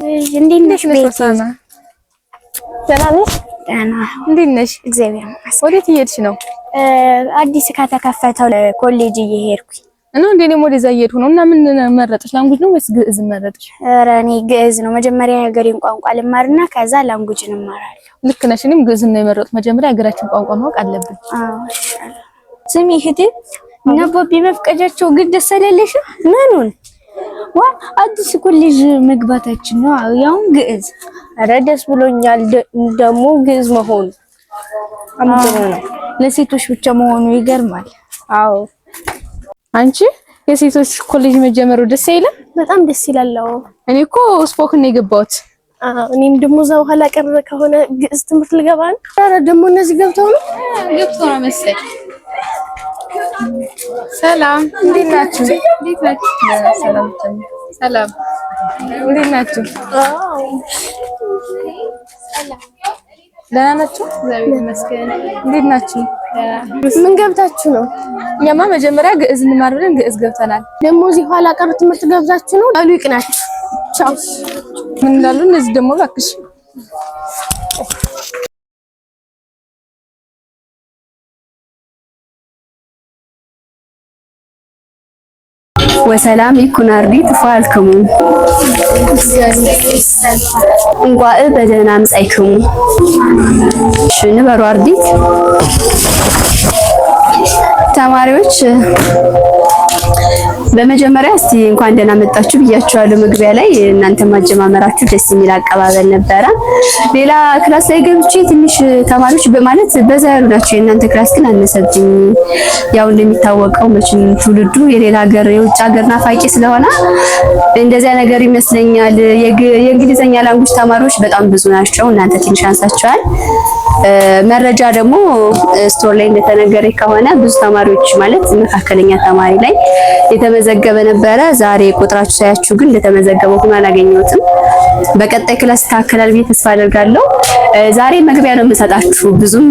እንዴት ነሽ? ቤተሰና ደህና ነሽ? ደህና። እንዴት ነሽ? እግዚአብሔር ይመስገን። ወዴት እየሄድሽ ነው? አዲስ ከተከፈተው ኮሌጅ እየሄድኩኝ እና እንዴ ነው ወደዛ እየሄድኩ ነው። እና ምን መረጥሽ? ላንጉጅ ነው ወይስ ግዕዝ መረጥሽ? ኧረ እኔ ግዕዝ ነው መጀመሪያ የሀገሬን ቋንቋ ልማርና ከዛ ላንጉጅን እማራለሁ። ልክ ነሽ። እኔም ግዕዝ ነው የመረጥኩት። መጀመሪያ የሀገራችን ቋንቋ ማወቅ አለብን። አዎ ይሻላል። ስሚ እህቴ ነቦቢ መፍቀጃቸው ግን ደስ አላለሽም? ምኑን? አዲስ ኮሌጅ መግባታችን ነው ያው ግዕዝ። ኧረ ደስ ብሎኛል። ደግሞ ግዕዝ መሆኑ አምጥሮ ነው። ለሴቶች ብቻ መሆኑ ይገርማል። አዎ አንቺ የሴቶች ኮሌጅ መጀመሩ ደስ አይልም? በጣም ደስ ይላል። እኔ እኮ ስፖክን ነው የገባሁት። እኔም ደግሞ እዛው ኋላ ቀረ ከሆነ ግዕዝ ትምህርት ልገባ ነው። ኧረ ደግሞ እነዚህ ገብተው ነው መሰለኝ። ሰላም እንዴት ናችሁ? እንዴት ናችሁ? ሰላም ሰላም እንዴት ናችሁ? ደህና ናችሁ? እግዚአብሔር ይመስገን። እንዴት ናችሁ? ምን ገብታችሁ ነው? እኛማ መጀመሪያ ግዕዝ እንማር ብለን ግዕዝ ገብተናል። ደግሞ እዚህ ኋላ ቀር ትምህርት ገብታችሁ ነው? አሉ ይቅናችሁ። ቻው። ምን እንዳሉ እነዚህ ደግሞ እባክሽ ወሰላም ይኩን አርዲት ፋልክሙ እንቋእ በደህና አምጻይክሙ ሽንበሩ አርዲት ተማሪዎች በመጀመሪያ እስቲ እንኳን ደህና መጣችሁ ብያችኋለሁ። መግቢያ ላይ እናንተ ማጀማመራችሁ ደስ የሚል አቀባበል ነበረ። ሌላ ክላስ ላይ ገብቼ ትንሽ ተማሪዎች በማለት በዛ ያሉ ናቸው። የእናንተ ክላስ ግን አነሰብኝ። ያው እንደሚታወቀው መቼም ትውልዱ የሌላ ሀገር የውጭ ሀገር ናፋቂ ስለሆነ እንደዚያ ነገር ይመስለኛል። የእንግሊዘኛ ላንጉጅ ተማሪዎች በጣም ብዙ ናቸው። እናንተ ትንሽ አንሳችኋል። መረጃ ደግሞ ስቶር ላይ እንደተነገረ ከሆነ ብዙ ተማሪዎች ማለት መካከለኛ ተማሪ ላይ የተመዘገበ ነበረ። ዛሬ ቁጥራችሁ ሳያችሁ ግን እንደተመዘገበው ሆኖ አላገኘሁትም። በቀጣይ ክላስ ታከላል ብዬ ተስፋ አደርጋለሁ። ዛሬ መግቢያ ነው የምሰጣችሁ። ብዙም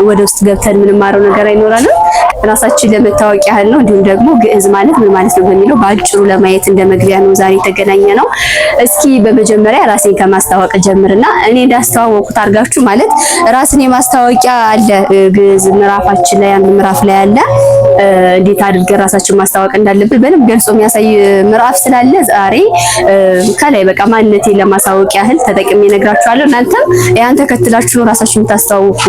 ወደ ውስጥ ገብተን ምንማረው ነገር አይኖረንም። ራሳችን ለመታወቅ ያህል ነው። እንዲሁም ደግሞ ግዕዝ ማለት ምን ማለት ነው በሚለው በአጭሩ ለማየት እንደ መግቢያ ነው ዛሬ የተገናኘ ነው። እስኪ በመጀመሪያ ራሴን ከማስተዋወቅ ጀምርና እኔ እንዳስተዋወቁት አድርጋችሁ ማለት ራስን የማስተዋወቂያ አለ ግዕዝ ምዕራፋችን ላይ አንድ ምዕራፍ ላይ አለ እንዴት አድርገን ራሳችን ማስተዋወቅ እንዳለብን በደንብ ገልጾ የሚያሳይ ምዕራፍ ስላለ ዛሬ ከላይ በቃ ማንነቴን ለማሳወቅ ያህል ተጠቅሜ እነግራችኋለሁ። እናንተም ያን ተከትላችሁ ነው ራሳችሁን ታስተዋውቁ።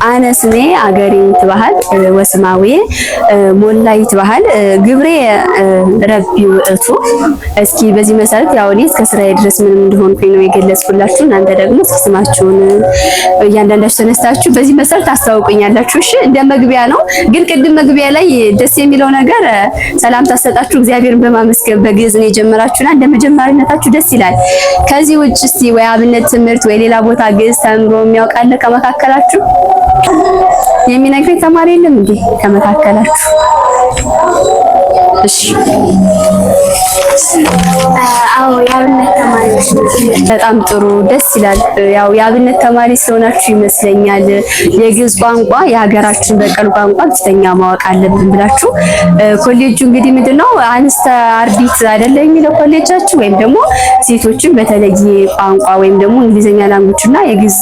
አነ ስሜ አገሬ ይትባሃል ወስማዌ ሞላ ይትባሃል ግብሬ ረቢ ውእቱ። እስኪ በዚህ መሰረት ያው እኔ እስከ ስራዬ ድረስ ምን እንደሆንኩኝ ነው የገለጽኩላችሁ። እናንተ ደግሞ ስማችሁን እያንዳንዳችሁ ተነስታችሁ በዚህ መሰረት ታስተዋውቁኛላችሁ። እሺ እንደ መግቢያ ነው። ግን ቅድም መግቢያ ላይ ደስ የሚለው ነገር ሰላም ታሰጣችሁ እግዚአብሔርን በማመስገን በግዕዝ ነው የጀመራችሁና እንደ መጀመሪያነታችሁ ደስ ይላል። ከዚህ ውጭ እስቲ ወይ አብነት ትምህርት ወይ ሌላ ቦታ ግዕዝ ተምሮ የሚያውቃለ ከመካከላችሁ? የሚነግረኝ ተማሪ የለም እንዴ ከመካከላችሁ? እሺ አዎ የአብነት ተማሪዎች በጣም ጥሩ ደስ ይላል። ያው የአብነት ተማሪ ስለሆናችሁ ይመስለኛል የግዕዝ ቋንቋ የሀገራችን በቀል ቋንቋ ብቸኛ ማወቅ አለብን ብላችሁ ኮሌጁ እንግዲህ ምንድነው አንስተ አርዲት አይደለ የሚለው ኮሌጃችሁ ወይም ደግሞ ሴቶችን በተለየ ቋንቋ ወይም ደግሞ እንግሊዘኛ ላንጉጅና የግዕዝ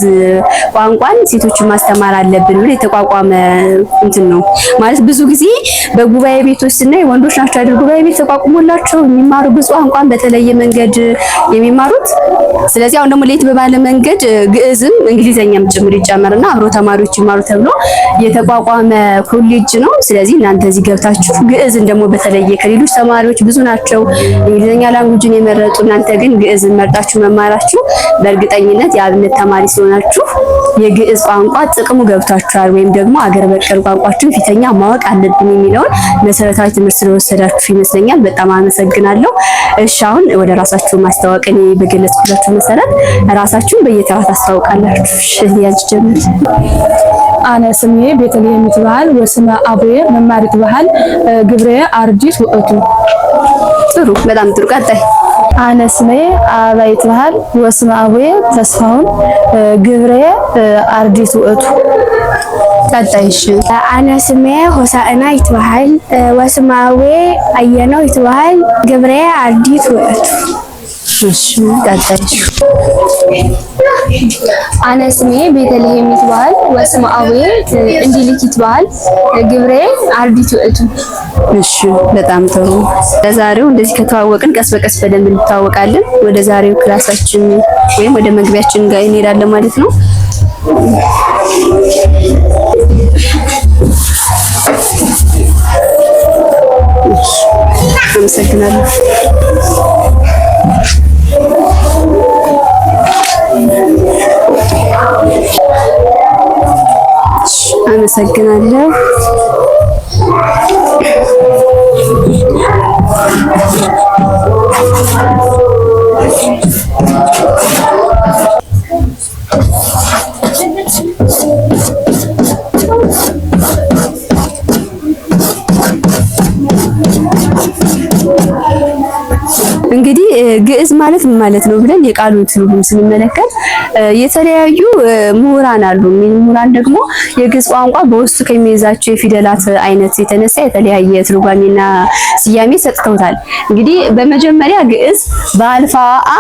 ቋንቋን ሴቶችን ማስተማር አለብን ብሎ የተቋቋመ እንትን ነው ማለት። ብዙ ጊዜ በጉባኤ ቤቶች ስናይ ወንዶች ናቸው አይደል ጉባኤ ቤት ተቋቁሞላቸው የሚማሩ ብዙ ቋንቋን በተለየ መንገድ የሚማሩት። ስለዚህ አሁን ደግሞ ለየት በባለ መንገድ ግዕዝም እንግሊዘኛም ጭምር ይጨመርና አብሮ ተማሪዎች ይማሩ ተብሎ የተቋቋመ ኮሌጅ ነው። ስለዚህ እናንተ እዚህ ገብታችሁ ግዕዝን ደግሞ በተለየ ከሌሎች ተማሪዎች ብዙ ናቸው እንግሊዘኛ ላንጉጅን የመረጡ፣ እናንተ ግን ግዕዝን መርጣችሁ መማራችሁ በእርግጠኝነት የአብነት ተማሪ ስለሆናችሁ የግዕዝ ቋንቋ ጥቅሙ ገብቷችኋል ወይም ደግሞ አገር በቀል ቋንቋችሁን ፊተኛ ማወቅ አለብን የሚለውን መሰረታዊ ትምህርት ስለወሰዳችሁ ይመስለኛል። በጣም አመሰግናለሁ። እሺ አሁን ወደ ራሳችሁ ማስተዋወቅ እኔ በገለጽኩላችሁ መሰረት ራሳችሁን በየተራ ታስተዋውቃላችሁ። እሺ ያንቺ ጀምር። አነ ስሜ ቤተልሔም ይትባሃል ወስመ አቡየ መማር ይትባሃል ግብሬ አርዲት ውእቱ። ጥሩ በጣም ጥሩ። ቀጣይ አነ ስሜ አበባ ይትባሃል ወስመ አቡየ ተስፋውን ግብሬ አርዲት ውእቱ። ቀጣይሽ አነ ስሜ ሆሳዕና ይትባሃል ወስመ አቡየ አየነው ይትባሃል ግብሬ አርዲት ውእቱ። እሺ ቀጣይ አነ ስሜ ቤተልሔም ይትበሃል ወስመ አቡየ እንዲልክ ይትበሃል ግብሬ አርዲት ውእቱ። እሺ በጣም ጥሩ። ለዛሬው እንደዚህ ከተዋወቅን ቀስ በቀስ በደንብ እንተዋወቃለን። ወደ ዛሬው ክላሳችን ወይም ወደ መግቢያችን ጋር እንሄዳለን ማለት ነው። አመሰግናለሁ። አመሰግናለሁ። እንግዲህ ግዕዝ ማለት ምን ማለት ነው ብለን የቃሉን ትርጉም ስንመለከት የተለያዩ ምሁራን አሉ። ምሁራን ደግሞ የግዕዝ ቋንቋ በውስጡ ከሚይዛቸው የፊደላት አይነት የተነሳ የተለያየ ትርጓሜና ስያሜ ሰጥተውታል። እንግዲህ በመጀመሪያ ግዕዝ በአልፋ አ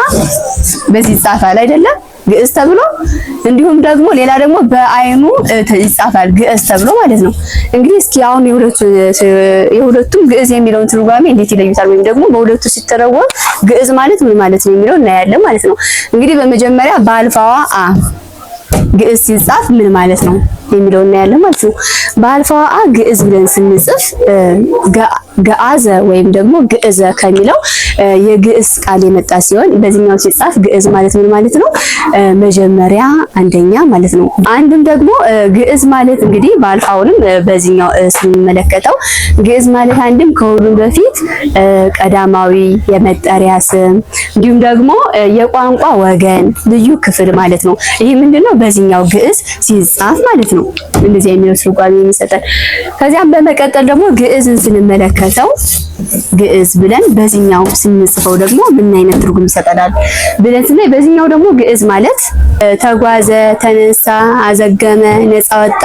በዚህ ይጻፋል አይደለም ግዕዝ ተብሎ፣ እንዲሁም ደግሞ ሌላ ደግሞ በአይኑ ይጻፋል ግዕዝ ተብሎ ማለት ነው። እንግዲህ እስኪ አሁን የሁለቱም ግዕዝ የሚለውን ትርጓሜ እንዴት ይለዩታል ወይም ደግሞ በሁለቱ ሲተረጎም ግዕዝ ማለት ምን ማለት ነው የሚለው እናያለን ማለት ነው። እንግዲህ በመጀመሪያ በአልፋዋ አ ግዕዝ ሲጻፍ ምን ማለት ነው የሚለው እናያለን ማለት ነው። በአልፋዋ አ ግዕዝ ብለን ስንጽፍ ገአዘ ወይም ደግሞ ግዕዘ ከሚለው የግዕዝ ቃል የመጣ ሲሆን በዚህኛው ሲጻፍ ግዕዝ ማለት ምን ማለት ነው? መጀመሪያ አንደኛ ማለት ነው። አንድም ደግሞ ግዕዝ ማለት እንግዲህ በአልፋውንም በዚህኛው ስንመለከተው ግዕዝ ማለት አንድም ከሁሉም በፊት ቀዳማዊ የመጠሪያ ስም እንዲሁም ደግሞ የቋንቋ ወገን ልዩ ክፍል ማለት ነው። ይሄ ምንድነው? በዚህኛው ግዕዝ ሲጻፍ ማለት ነው። እንደዚህ የሚለው ትርጓሜ የሚሰጠን። ከዚያም በመቀጠል ደግሞ ግዕዝን ስንመለከተው ግዕዝ ብለን በዚህኛው ስንጽፈው ደግሞ ምን አይነት ትርጉም ይሰጠናል ብለን ስናይ በዚህኛው ደግሞ ግዕዝ ማለት ተጓዘ፣ ተነሳ፣ አዘገመ፣ ነፃ ወጣ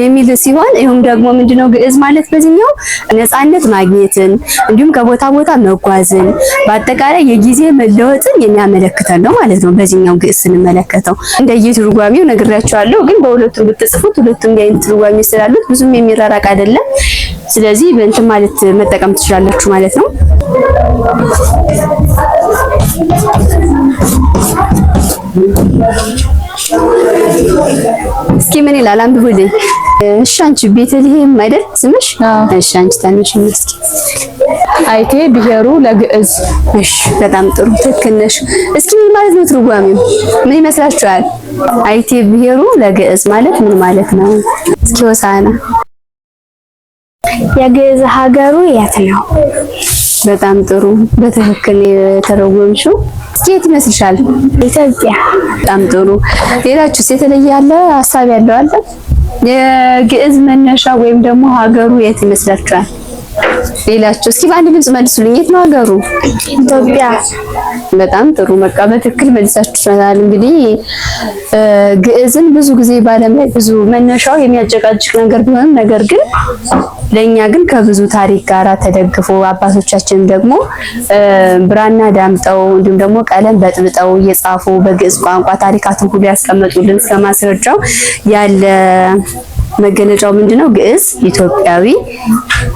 የሚል ሲሆን ይሁን ደግሞ ምንድነው ግዕዝ ማለት በዚህኛው ነፃነት ማግኘትን እንዲሁም ከቦታ ቦታ መጓዝን በአጠቃላይ የጊዜ መለወጥን የሚያመለክተን ነው ማለት ነው። በዚህኛው ግዕዝ ስንመለከተው እንደየትርጓሜው ነግሬያቸዋለሁ፣ ግን በሁለቱም ብትጽፉት ሁለቱም አይነት ትርጓሜ ስላሉት ብዙም የሚራራቅ አይደለም። ስለዚህ በእንትን ማለት መጠቀም ትችላላችሁ ማለት ነው። እስኪ ምን ይላል አንብቡልኝ። እሺ አንቺ ቤተልሔም አይደል ስምሽ? እሺ አንቺ ታንሽ እስኪ አይቴ ብሔሩ ለግዕዝ። እሺ በጣም ጥሩ ትክክል ነሽ። እስኪ ምን ማለት ነው ትርጓሜው? ምን ይመስላችኋል? አይቴ ብሔሩ ለግዕዝ ማለት ምን ማለት ነው? እስኪ ሆሳዕና የግዕዝ ሀገሩ የት ነው? በጣም ጥሩ በትክክል የተረጎምሽው። እስኪ የት ይመስልሻል? ኢትዮጵያ። በጣም ጥሩ። ሌላችሁስ የተለየ ያለ ሀሳብ ያለው አለ? የግዕዝ መነሻ ወይም ደግሞ ሀገሩ የት ይመስላችኋል? ሌላችሁ እስኪ በአንድ ድምጽ መልሱልኝ። የት ነው ሀገሩ? ኢትዮጵያ። በጣም ጥሩ በቃ በትክክል መልሳችኋል። እንግዲህ ግዕዝን ብዙ ጊዜ በዓለም ላይ ብዙ መነሻው የሚያጨቃጭቅ ነገር ቢሆንም ነገር ግን ለኛ ግን ከብዙ ታሪክ ጋር ተደግፎ አባቶቻችን ደግሞ ብራና ዳምጠው እንዲሁም ደግሞ ቀለም በጥብጠው እየጻፉ በግዕዝ ቋንቋ ታሪካትን ሁሉ ያስቀመጡልን እስከማስረጃው ያለ መገለጫው ምንድነው? ግዕዝ ኢትዮጵያዊ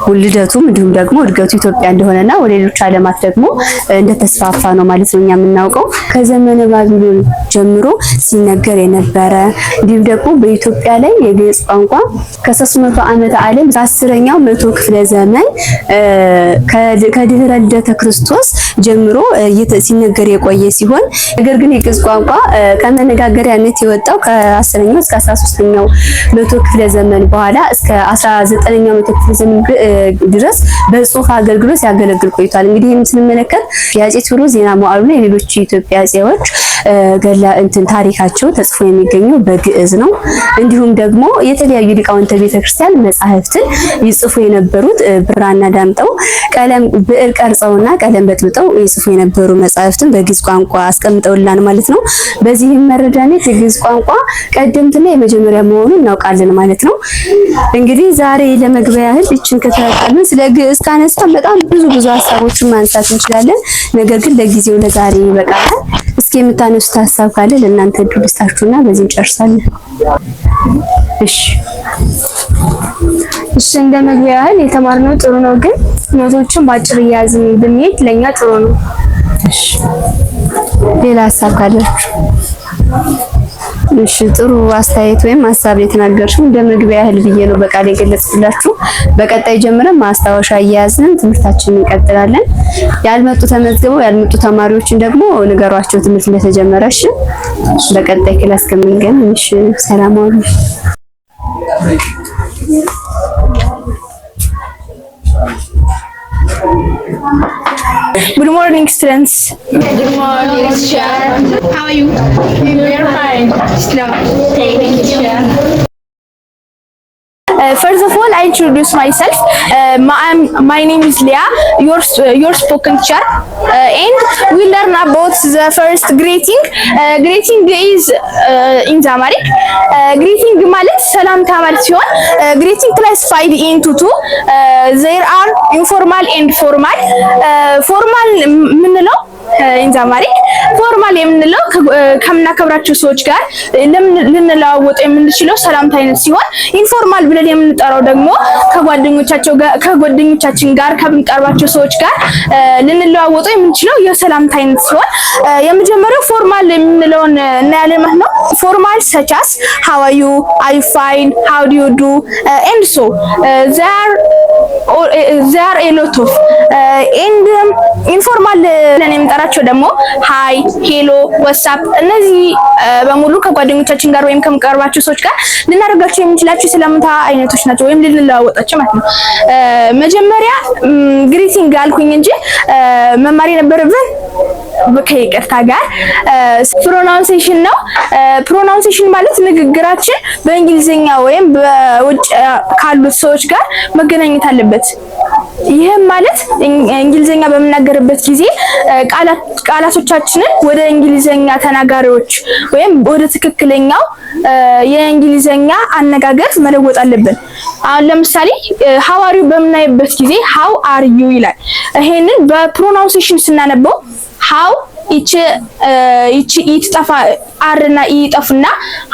ውልደቱም እንዲሁም ደግሞ እድገቱ ኢትዮጵያ እንደሆነና ወደ ሌሎች ዓለማት ደግሞ እንደተስፋፋ ነው ማለት ነው እኛ የምናውቀው። ከዘመነ ባቢሎን ጀምሮ ሲነገር የነበረ እንዲሁም ደግሞ በኢትዮጵያ ላይ የግዕዝ ቋንቋ ከ300 ዓመተ ዓለም ከ10ኛው መቶ ክፍለ ዘመን ከድህረ ልደተ ክርስቶስ ጀምሮ ሲነገር የቆየ ሲሆን ነገር ግን የግዕዝ ቋንቋ ከመነጋገሪያነት የወጣው ከ10ኛው እስከ 13ኛው መቶ ክፍለ ዘመን በኋላ እስከ 19ኛው መቶ ክፍለ ዘመን ድረስ በጽሁፍ አገልግሎት ሲያገለግል ቆይቷል። እንግዲህ ይህን ስንመለከት የአፄ ቴዎድሮስ ዜና መዋዕሉና የሌሎች የኢትዮጵያ አፄዎች ገላ እንትን ታሪካቸው ተጽፎ የሚገኘው በግዕዝ ነው። እንዲሁም ደግሞ የተለያዩ ሊቃውንተ ቤተክርስቲያን መጻሕፍትን ይጽፉ የነበሩት ብራና ዳምጠው ቀለም ብዕር ቀርጸውና ቀለም በጥብጠው ይጽፉ የነበሩ መጻሕፍትን በግዕዝ ቋንቋ አስቀምጠውልናል ማለት ነው። በዚህም መረጃነት የግዕዝ ቋንቋ ቀደምትና የመጀመሪያ መሆኑን እናውቃለን ማለት ነው። እንግዲህ ዛሬ ለመግቢያ ያህል እችን ከተረካልን ስለ ግዕዝ ካነሳን በጣም ብዙ ሀሳቦችን ማንሳት እንችላለን። ነገር ግን ለጊዜው ለዛሬ ይበቃል። እስኪ የምታነሱት ሀሳብ ካለ ለእናንተ እድል ልስጣችሁና በዚህ እንጨርሳለን። እሺ እንደ መግቢያ ያህል የተማርነው ጥሩ ነው፣ ግን ኖቶችን ባጭር እያዝን ብንሄድ ለኛ ጥሩ ነው። እሺ ሌላ ሀሳብ ካላችሁ? እሺ ጥሩ አስተያየት ወይም ሀሳብ የተናገርሽው እንደ መግቢያ ያህል ብዬ ነው በቃል የገለጽኩላችሁ። በቀጣይ ጀምረን ማስታወሻ እያያዝን ትምህርታችንን እንቀጥላለን። ያልመጡ ተመዝግበው ያልመጡ ተማሪዎችን ደግሞ ንገሯቸው ትምህርት እንደተጀመረ። እሺ በቀጣይ ክላስ ከምንገናኝ እሺ ሰላም ዋሉ። Good morning, students. Good morning, teacher. How are you? We are fine. Thank you. First of all, I introduce myself. My name is Leah, your spoken teacher, and we learn about the first greeting. Greeting is in the Amharic. Greeting ማለት ሰላምታ ማለት ሲሆን greeting classified into two. There are informal and formal. Formal ምንለው in the Amharic ፎርማል የምንለው ከምናከብራቸው ሰዎች ጋር ልንለዋወጥ የምንችለው ሰላምታ አይነት ሲሆን ኢንፎርማል ብለን የምንጠራው ደግሞ ከጓደኞቻችን ጋር ከምንቀርባቸው ሰዎች ጋር ልንለዋወጥ የምንችለው የሰላምታ አይነት ሲሆን የመጀመሪያው ፎርማል የምንለውን እናያለን ማለት ነው። ፎርማል such as how are you, are you fine, how do you do, and so there are a lot of and informal ብለን የምንጠራቸው ደግሞ ሃይ፣ ሄሎ፣ ዋትስአፕ እነዚህ በሙሉ ከጓደኞቻችን ጋር ወይም ከምንቀርባቸው ሰዎች ጋር ልናደርጋቸው የምንችላቸው የሰላምታ አይነቶች ናቸው ወይም ልንለዋወጣቸው ማለት ነው። መጀመሪያ ግሪቲንግ አልኩኝ እንጂ መማር የነበረብን ከይቅርታ ጋር ፕሮናንሴሽን ነው። ፕሮናንሴሽን ማለት ንግግራችን በእንግሊዝኛ ወይም በውጭ ካሉት ሰዎች ጋር መገናኘት አለበት። ይህም ማለት እንግሊዝኛ በምናገርበት ጊዜ ቃላቶቻችንን ወደ እንግሊዝኛ ተናጋሪዎች ወይም ወደ ትክክለኛው የእንግሊዝኛ አነጋገር መለወጥ አለብን። አሁን ለምሳሌ how are you በምናይበት ጊዜ how are you ይላል። ይሄንን በፕሮናንሴሽን ስናነበው how እቺ ይጥፋ አር እና ኢ ይጠፉና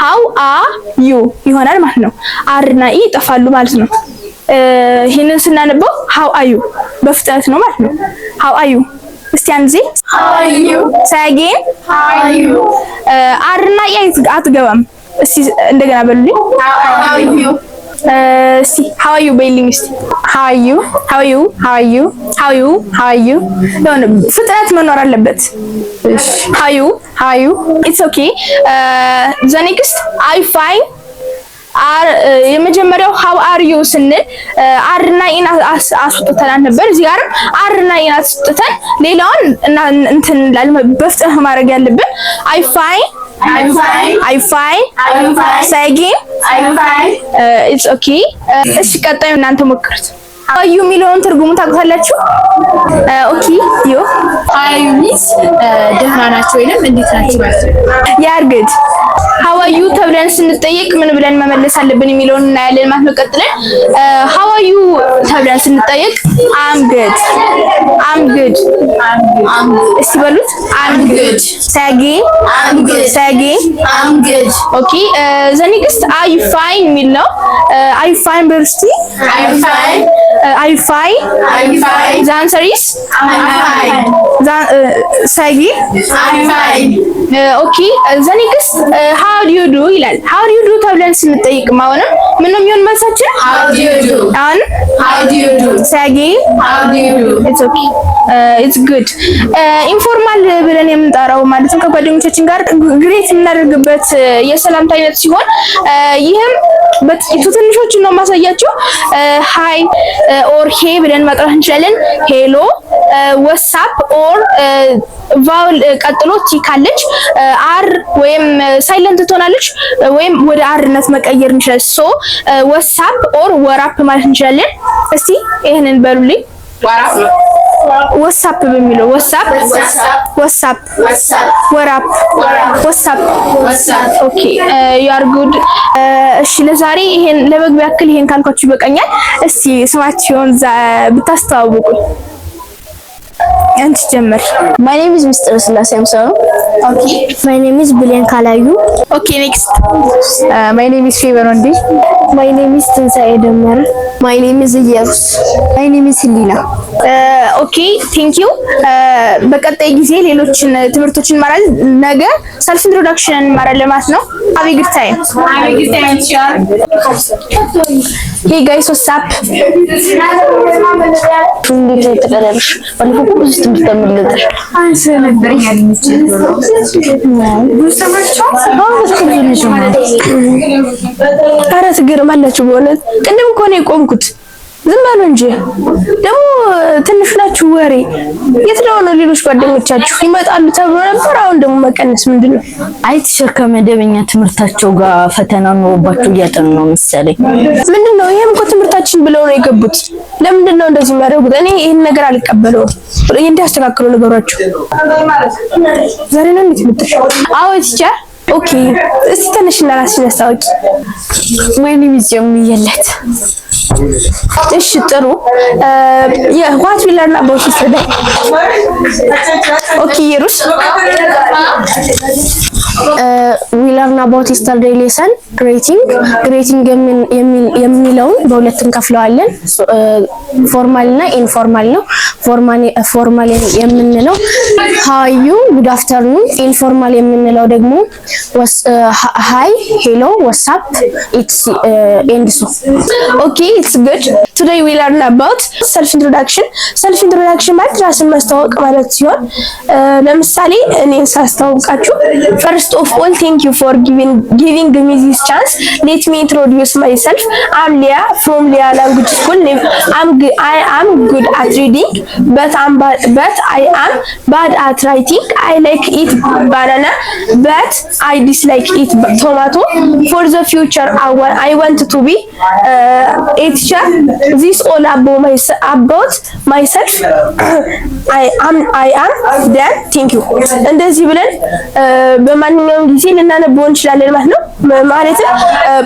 how are you ይሆናል ማለት ነው። አር እና ኢ ይጠፋሉ ማለት ነው። ይሄንን ስናነበው how are you በፍጥነት ነው ማለት ነው። how are you እስቲ አንዚ How are you? say again How are you? አር እና ኢ አትገባም። እስቲ እንደገና በሉልኝ። How are you? እስቲ how are you በይልኝ እስቲ how are you, how are you, how are you, how are you, how are you? የሆነ ፍጥነት መኖር አለበት። how are you, how are you? it's okay. the next I fine የመጀመሪያው how are you ስንል አርና ኢን አስወጥተናል ነበር። እዚህ ጋርም አርና ኢን አስወጥተን ሌላውን እንትን በፍጥነት ማድረግ ያለብን I fine, I'm fine. I fine, I'm fine. say again I'm fine. it's okay. እሺ ቀጣዩ እናንተ ሞክሩት። how are you የሚለውን ትርጉሙን ታውቁታላችሁ? ኦኬ ዩ How are you, miss? ደህና ናቸው ወይንም እንዴት ናቸው ማለት ነው። ያር ግድ how are you ተብለን ስንጠየቅ ምን ብለን መመለስ አለብን የሚለውን እናያለን ማለት ነው። ቀጥለን how are you ተብለን ስንጠየቅ I'm good, I'm good, እስቲ በሉት I'm good. say again I'm good. say again I'm good. okay. the next are you fine የሚል ነው። are you fine በርስቲ I'm fine. are you fine? I'm fine. the answer is I'm fine. say again I'm fine. okay. the next how do you do ይላል። how do you do ተብለን ስንጠይቅ ማውንም ምን ነው የሚሆን መልሳችን? How do you do? አሁን How do you do? say again How do you do? it's okay, it's good. ኢንፎርማል ብለን የምንጠራው ማለትም ከጓደኞቻችን ጋር ግሬት የምናደርግበት የሰላምታ አይነት ሲሆን ይህም በጥቂቱ ትንሾችን ነው ማሳያችሁ። ሃይ ኦር ሄ ብለን መጥራት እንችላለን። ሄሎ፣ ዋትስአፕ ኦር ቫውል ቀጥሎ ቲ ካለች አር ወይም ሳይለንት ትሆናለች ወይም ወደ አርነት መቀየር እንችላለን። ሶ ወሳፕ ኦር ወራፕ ማለት እንችላለን። እስቲ ይሄንን በሉልኝ። ወሳፕ በሚለው ወሳፕ ወራፕ ወሳፕ። ኦኬ ዩ አር ጉድ። እሺ ለዛሬ ይሄን ለመግቢያ ያክል ይሄን ካልኳችሁ ይበቃኛል። እስቲ ስማችሁን ብታስተዋውቁኝ። አንቺ ጀምር። My name is Mr. Samson. Okay. My name is Bilen Kalayu. Okay, next. My name is Feverondi. My name is Tinsae Demar. My name is Yerus. My name is Helena. ኦኬ ቴንክ ዩ። በቀጣይ ጊዜ ሌሎችን ትምህርቶችን እንማራለን። ነገ ሰልፍ ኢንትሮዳክሽን እንማራለን ማለት ነው። ሃቭ ኤ ጉድ ታይም። ሄይ ጋይስ ዋትስ አፕ። እንዴት ተቀረልሽ? ባለፈው ብዙ ትምህርት ተመለጠሽ። አንተ ነበርኝ ያለች ኧረ ትገርማላችሁ በእውነት። ቅድም እኮ ነው የቆምኩት። ዝም በሉ እንጂ ደግሞ ትንሽ ናችሁ ወሬ። የት ነው ሌሎች ጓደኞቻችሁ ይመጣሉ ተብሎ ነበር። አሁን ደግሞ መቀነስ ምንድነው? አይ ቲቸር ከመደበኛ ትምህርታቸው ጋር ፈተና ኖሮባቸው እያጠኑ ነው መሰለኝ። ምንድነው? ይሄም እኮ ትምህርታችን ብለው ነው የገቡት። ለምንድን ነው እንደዚህ የሚያደርጉት? እኔ ይሄን ነገር አልቀበለውም። እንዲያስተካክሉ ነገሯቸው። ዛሬ ነው የምትመጣው? አዎ ቲቸር። ኦኬ እስቲ ተነሽና ራስሽን አስታውቂ። My name is Yemiyet. እሺ ጥሩ። what we learn about yesterday? Okay Yerus. We learn about yesterday lesson greeting የሚለውን በሁለት እንከፍለዋለን። ፎርማል እና ኢንፎርማል ነው። ፎርማል የምንለው how are you good afternoon። ኢንፎርማል የምንለው ደግሞ hi hello what's up it's and so. Okay it's good. Today we learn about self introduction. Self introduction ማለት ራስን ማስተዋወቅ ማለት ሲሆን ለምሳሌ እኔን ሳስተዋውቃችሁ first of all thank you for giving me this chance. Let me introduce myself. I'm Leah from Leah Language School. I am good at reading but I am bad at writing. I like eat banana but I dislike eat tomato. For the future I want to be a teacher. This all about myself. I am done. Thank you. እንደዚህ ብለን በማንኛውም ጊዜ ልናነበው እንችላለን ማለት ነው። ማለትም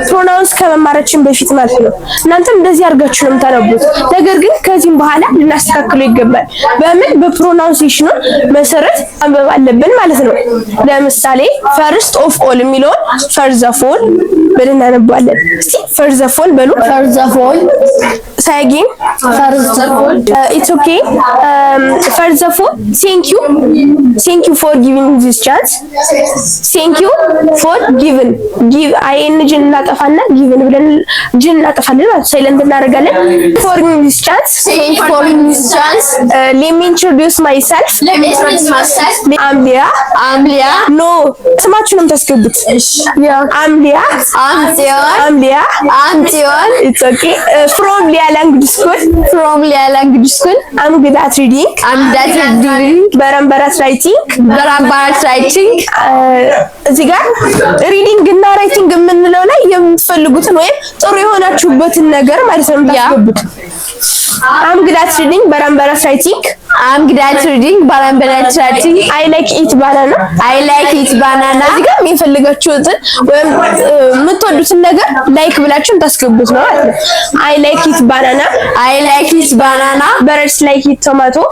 ፕሮናውንስ ከመማራችን በፊት ማለት ነው። እናንተም እንደዚህ አድርጋችሁ ነው የምታነቡት። ነገር ግን ከዚህም በኋላ ልናስተካክለው ይገባል። በምን በፕሮናውንሴሽኑ መሰረት አንበብ አለብን ማለት ነው። ለምሳሌ first of all የሚለውን first of all ብለን እናነባለን። እስቲ first of all በሉ። First of all say again. First of all it's okay. First of all thank you for giving me this chance. Thank you for given. Give ing እናጠፋና given ብለን ጅን እናጠፋለን ማለት ሳይለንት እናደርጋለን። For this chance. thank you for this chance. Let me introduce myself. I'm Leah. No ስማችሁንም ታስገቡት። I'm Leah. It's okay. From Leah Language School. I'm good at reading. በረንበረ writing. እዚህ ጋር ሪዲንግ እና ራይቲንግ የምንለው ላይ የምትፈልጉትን ወይም ጥሩ የሆናችሁበትን ነገር ማለት ነው የምታስገቡት። I'm good at reading በረንበረ writing. I like eat banana. እዚህ ጋር የሚፈልጋችሁትን ወይም የምትወዱትን ነገር ላይክ ብላችሁ ታስገቡት ነው ማለት ነው። I like eat banana. Birds like eat tomato.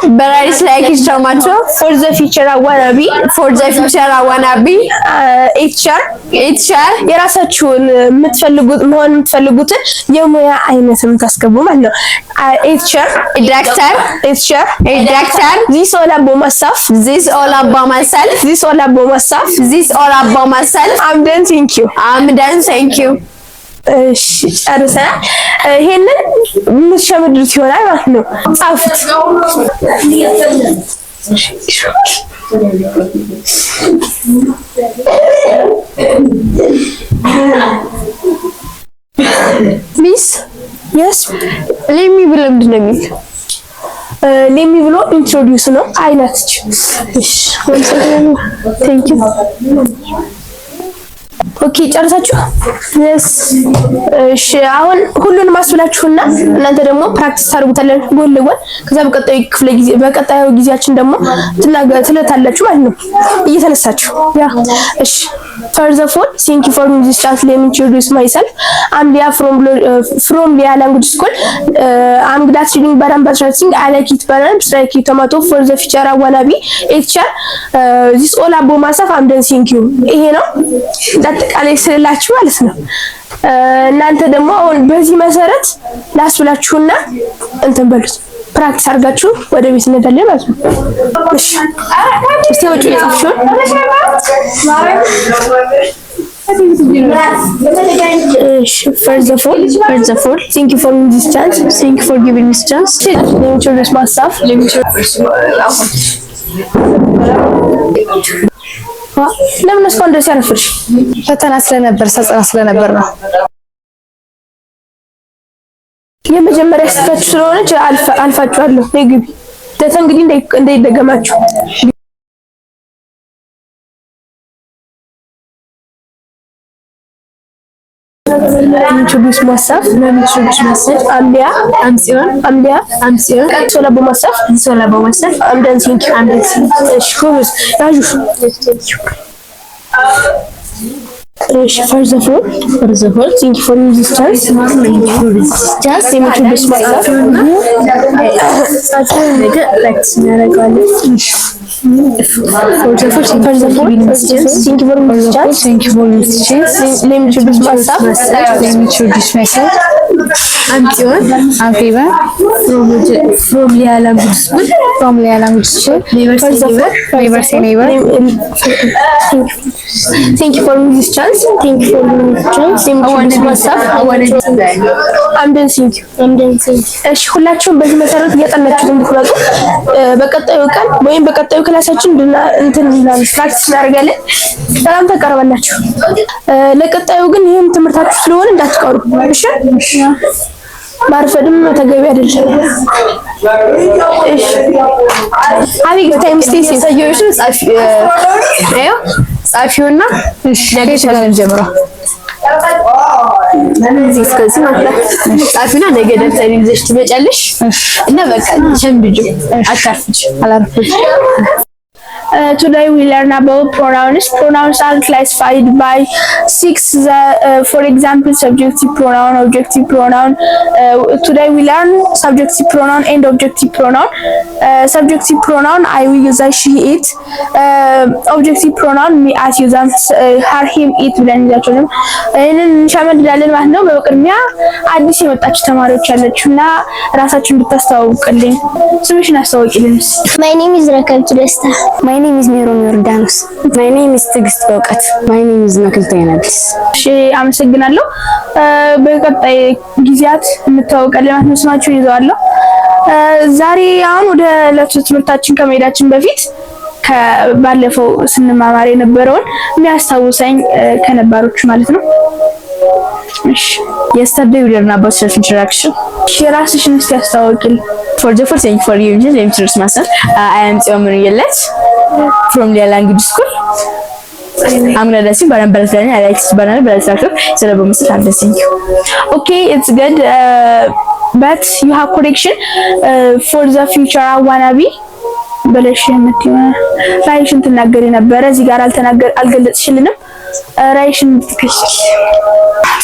For the future I wanna be a teacher. የራሳችሁን የምትፈልጉትን የሙያ አይነት የምታስገቡ ማለት ነው። teacher. This all about myself. I'm done. Thank you. እሺ ጨርሰናል። ይሄንን የምትሸመድዱት ይሆናል ማለት ነው። ጻፉት። Miss yes let me ብለው ምንድን ነው የሚል ሌሚ ብሎ ኢንትሮዲዩስ ነው አይነትች። እሺ ቴንክ ዩ። ኦኬ ጨርሳችሁ? yes እሺ አሁን ሁሉንም አስብላችሁና እናንተ ደግሞ ፕራክቲስ ታደርጉታላችሁ ጎን ለጎን። ከዛ በቀጣዩ ጊዜያችን ደግሞ ትለታላችሁ ማለት ነው እየተነሳችሁ። ያ እሺ first of all thank you for this chance. Let me introduce myself. I'm Leah from Leah Language School. I'm good at reading but I'm better at singing. I like it but I'm like it tomato for the future I wanna be a teacher. This all about myself. I'm done. Thank you. ይሄ ነው አጠቃላይ ስለላችሁ ማለት ነው። እናንተ ደግሞ አሁን በዚህ መሰረት ላስብላችሁና እንትን በሉት ፕራክቲስ አድርጋችሁ ወደ ቤት እንሄዳለን ማለት ነው። እሺ እስቲ ወጪ የጻፍሽው first of all thank you for this chance. Thank you for giving this chance. Let me introduce myself. ለምን እስካሁን ድረስ ያረፍሽ? ፈተና ስለነበር ሰጸና ስለነበር ነው። የመጀመሪያ ስህተታችሁ ስለሆነች አልፋችኋለሁ። ግቢ እንግዲህ እንዳይደገማችሁ። introduce myself. I'm Leah. I'm Sion. So about myself. I'm done. Thank you. Excuse. First of all, thank you for this chance. Let me introduce myself. I'm Tion. I'm Fever From Leah Language School. First of all, never say never. Thank you for this chance. Let me introduce myself. I'm done. Thank you. እሺ ሁላችሁም በዚህ መሰረት እያጠናችሁ እንድትመጡ በቀጣዩ ቀን ወይም በቀጣዩ ክላሳችን እንትን ፕራክቲስ እናደርጋለን። ሰላም ተቀርባላችሁ። ለቀጣዩ ግን ይሄን ትምህርታችሁ ስለሆነ እንዳትቀሩ እሺ። ማርፈድም ተገቢ አይደለም። እሺ አሪፍ ታይም ስቴሲ ሰጆች ጻፊውና ነገ ጀምሮ እስከዚህ ማለት ጻፊና ነገ ደብተር ይዘሽ ትመጫለሽ እና በቃ ሸምብጁ አታርፍጂ አላርፍጂ። Today we learn about pronouns. Pronouns are classified by 6. For example, subjective pronoun, objective pronoun. Today we learn subjective pronoun and objective pronoun. Subjective pronoun I will use she, it. Objective pronoun me, as use them, her, him, it ብለን እንዛቸውንም ይሄንን እንሻመድዳለን ማለት ነው። በቅድሚያ አዲስ የመጣችሁ ተማሪዎች ያላችሁና ራሳችሁን እንድታስተዋውቁልኝ ስምሽን አስተዋውቂልኝ። My name is ረከብት ደስታ። My name is Meron Yordanos. My name is Tigist Baukat. My name is Nakiltayna Abdis. እሺ አመሰግናለሁ። በቀጣይ ጊዜያት እንተዋወቃለን ማለት ነው። ስማችሁን ይዘዋለሁ። ዛሬ አሁን ወደ ዕለቱ ትምህርታችን ከመሄዳችን በፊት ከባለፈው ስንማማር የነበረውን የሚያስታውሰኝ ከነባሮቹ ማለት ነው። እሺ Yesterday we learned about self-introduction. ራስሽን እስቲ አስተዋውቂልኝ። For the first thing for you, let me introduce myself. I am Tion Yelet from Leah Language School. I'm gonna listen, but I'm better than I like to banana, but it's okay. So I'm listening. Okay, it's good. But you have correction. For the future I wanna be በለሽ የምትይው ራይሽን ትናገሪ ነበር። እዚህ ጋር አልገለጽሽልንም። ራይሽን ትከሽ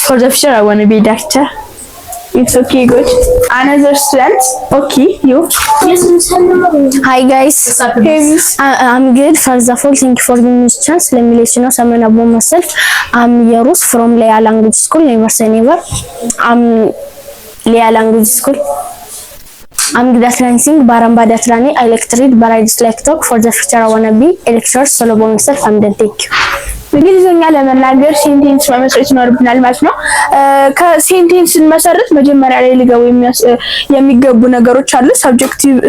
For the future I want to be a doctor. It's okay, good. Another student. Okay, you. Hi guys. I'm good. First of all, thank you for giving me this chance. Let me let you know something about myself. I'm Yerus from Leah Language School. Never say never. I'm Leah Language School. I'm good at dancing, but I'm bad at running. I like to read, but I dislike talk. For the future I want to be a lecturer. Solo by myself. I'm done. Thank you. እንግሊዝኛ ለመናገር ሴንቴንስ መመስረት ይኖርብናል ማለት ነው። ከሴንቴንስ መሰረት መጀመሪያ ላይ ሊገቡ የሚገቡ ነገሮች አሉ።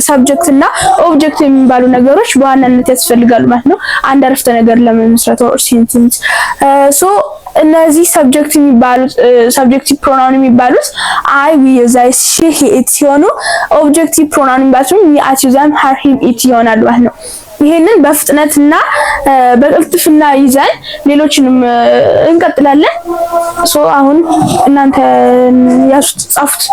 ሰብጀክት እና ኦብጀክት የሚባሉ ነገሮች በዋናነት ያስፈልጋሉ ማለት ነው። አንድ አረፍተ ነገር ለመመስረት ሴንቴንስ እነዚህ ሰብጀክቲቭ ፕሮናውን የሚባሉት አይ ዊ ዘይ ሺ ሂ ኢት ሲሆኑ ኦብጀክቲቭ ፕሮናውን የሚባሉት ሚ አት ዩ ዘም ሀር ሂም ኢት ይሆናሉ ማለት ነው። ይሄንን በፍጥነትና በቅልጥፍና ይዘን ሌሎችንም እንቀጥላለን። አሁን እናንተ ያዙት ጻፉት።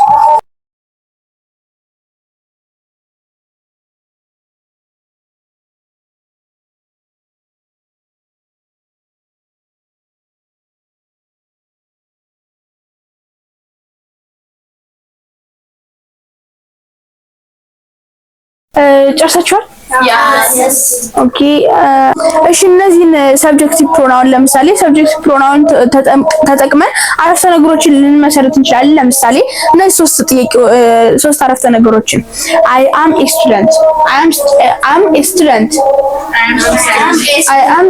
ጨርሳችኋል? Yes. ኦኬ እሺ እነዚህን ሰብጀክቲቭ ፕሮናውን ለምሳሌ ሰብጀክቲቭ ፕሮናውን ተጠቅመን አረፍተ ነገሮችን ልንመሰርት እንችላለን። ለምሳሌ እነዚህ ሶስት አረፍተ ነገሮችን I am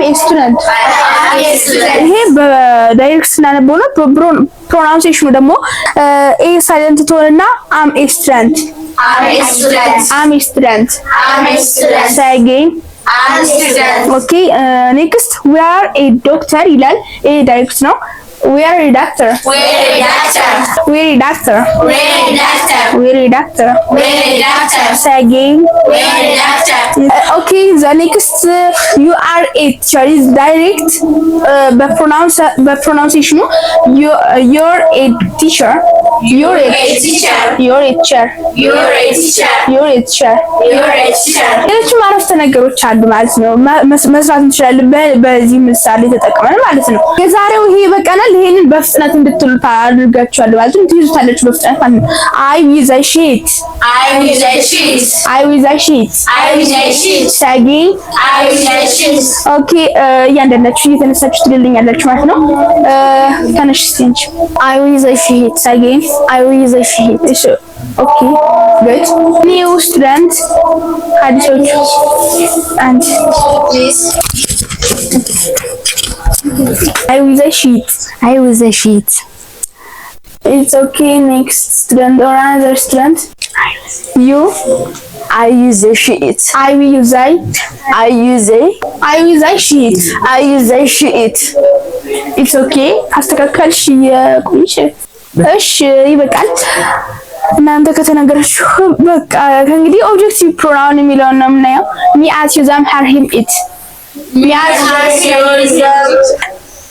a student ይሄ በዳይሬክት ስናነበው ነው። ፕሮናንሴሽኑ ደግሞ ኤ ሳይለንት ትሆንና am a student. Say again. Okay, next we are a doctor ይላል። ይሄ ዳይሬክት ነው። We are a doctor. Say again. Okay, the next you are a teacher is direct. በፕሮናንሴሽኑ you're a teacher. You're a teacher. ሌሎችም አረፍተ ነገሮች አሉ ማለት ነው። መስራት እንችላለን በዚህ ምሳሌ ተጠቅመን ማለት ነው። የዛሬው ይሄ በቀናል። ይሄንን በፍጥነት እንድትሉት አድርጋችኋለሁ ማለት ነው። ትይዙታላችሁ በፍጥነት ማለት ነው። I with a sheet. Saggy. Okay, እያንዳንዳችሁ እየተነሳችሁ ትልልኛላችሁ ማለት ነው። ተነሽ ስንጭ I with a sheet. Saggy. እሺ okay, good. New student. አዲሶቹ and please. I with a sheet. It's okay. Next student or another student. You. I use a sheet. I use a sheet. It's okay. አስተካከልሽ የቁንሽ እሺ ይበቃል። እናንተ ከተነገራችሁ በቃ ከእንግዲህ ኦብጀክቲቭ ፕሮናውን የሚለውን ነው የምናየው። ሚ አት ዩ ዘም ሀር ሂም ኢት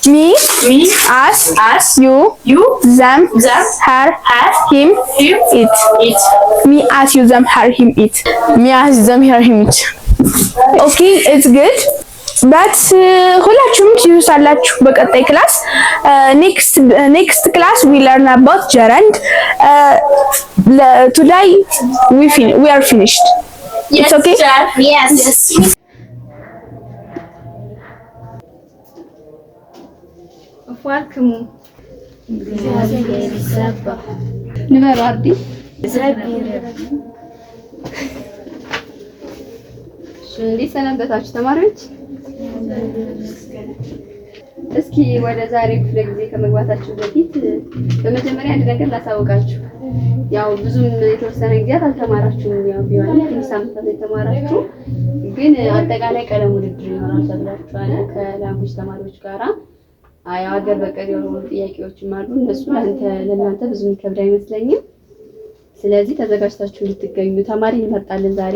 me as you them her him it me as you them her him it okay, it's good. but ሁላችሁም ትይዙታላችሁ በቀጣይ ክላስ። next class we learn about gerund. Today we are finished. It's okay? Yes. ፏልክሙ ንበሩ አርዲ እንዴት ሰነበታችሁ ተማሪዎች? እስኪ ወደ ዛሬ ክፍለ ጊዜ ከመግባታችሁ በፊት በመጀመሪያ አንድ ነገር ላሳውቃችሁ። ያው ብዙም የተወሰነ ጊዜያት አልተማራችሁም። ያው ቢሆንም ትንሽ ሳምንታት የተማራችሁ ግን አጠቃላይ ቀለም ውድድር ይሆናል ተብላችኋል ከላንጉጅ ተማሪዎች ጋራ። ያው ሀገር በቀል የሆኑ ጥያቄዎችም አሉ። እነሱ ለእናንተ ብዙ የሚከብድ አይመስለኝም። ስለዚህ ተዘጋጅታችሁ እንድትገኙ ተማሪ እንመርጣለን ዛሬ።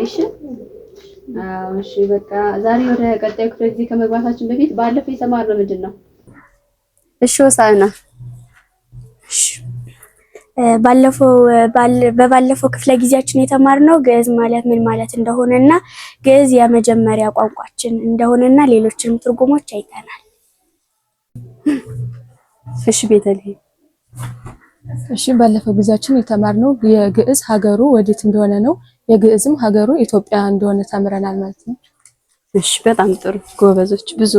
እሺ በቃ ዛሬ ወደ ቀጣዩ ክፍለ ጊዜ ከመግባታችን በፊት ባለፈው የተማርነው ምንድን ነው? እሺ ወሳና በባለፈው ክፍለ ጊዜያችን የተማርነው ግዕዝ ማለት ምን ማለት እንደሆነና ግዕዝ የመጀመሪያ ቋንቋችን እንደሆነና ሌሎችንም ትርጉሞች አይተናል። እሺ ቤተልሔም። እሺ ባለፈው ጊዜያችን የተማርነው የግዕዝ ሀገሩ ወዴት እንደሆነ ነው። የግዕዝም ሀገሩ ኢትዮጵያ እንደሆነ ተምረናል ማለት ነው። እሺ በጣም ጥሩ ጎበዞች። ብዙ